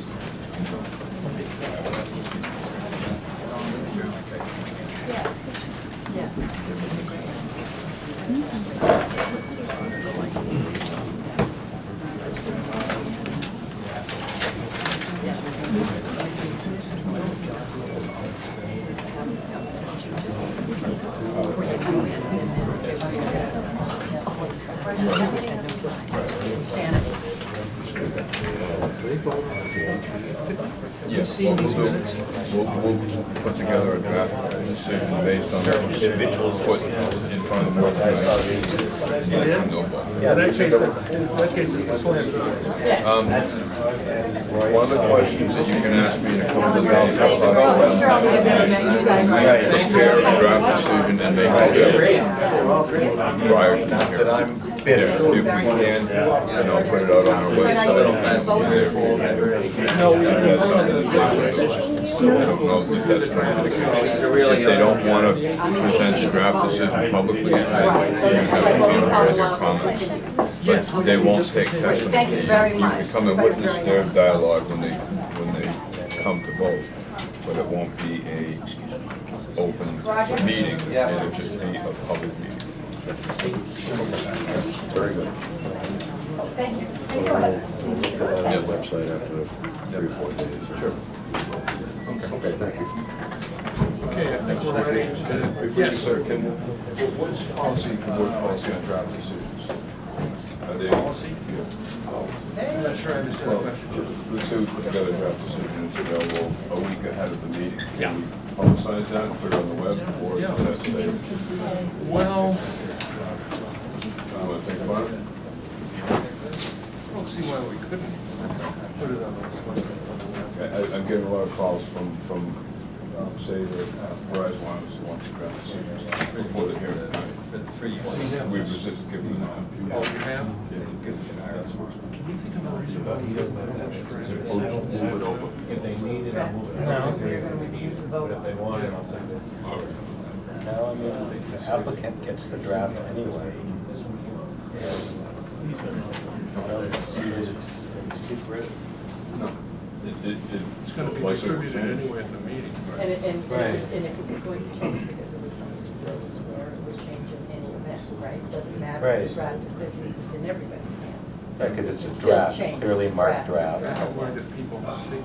You've seen these minutes? We'll put together a draft decision based on what individuals put in front of the board tonight. In that case, it's a slam dunk. One of the questions that you can ask me in a couple of days, I'll prepare a draft decision and make it available prior to the hearing. That I'm bitter. If we can, and I'll put it out on our website. No, we That's not the decision. I don't know if that's not the case. If they don't want to present the draft decision publicly, you have to comments. But they won't take testimony. Thank you very much. You can come and witness their dialogue when they come to vote, but it won't be a open meeting. It'll just be a public meeting. Very good. Thank you. Yeah, website after 3 or 4 days. Sure. Okay, thank you. Okay, I think we're ready to. Yes, sir. What's policy, board policy on draft decisions? Are they? Policy? I'm not sure I understand the question. Let's say we put together a draft decision, it's available a week ahead of the meeting. Yeah. Can we publicize that and put it on the web, or Yeah. does that stay? Well, You want to think about it? I don't see why we couldn't put it on the I'm getting a lot of calls from say that Verizon wants to draft decisions before the hearing tonight. We resist giving them. Oh, you have? Can you think of a reason why we don't have those strategies? Move it over. If they need it, I'll move it. No, we're going to review the vote. If they want it, I'll send it. All right. No, I mean, the applicant gets the draft anyway. Secret. No. It's going to be distributed anyway at the meeting. And if Right. it was going to change because it was something to gross where it was changed in any event, right? Doesn't matter, Right. the draft decision is in everybody's hands. Right, because it's a Still draft, change. clearly marked draft. I don't mind if people think,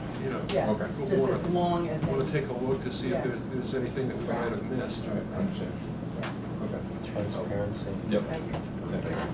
Yeah, Okay. just as long as. Want to take a look to see if Yeah. there's anything that we might have missed. All right, understand. Okay. Transparency. Yep. Thank you. Thank you.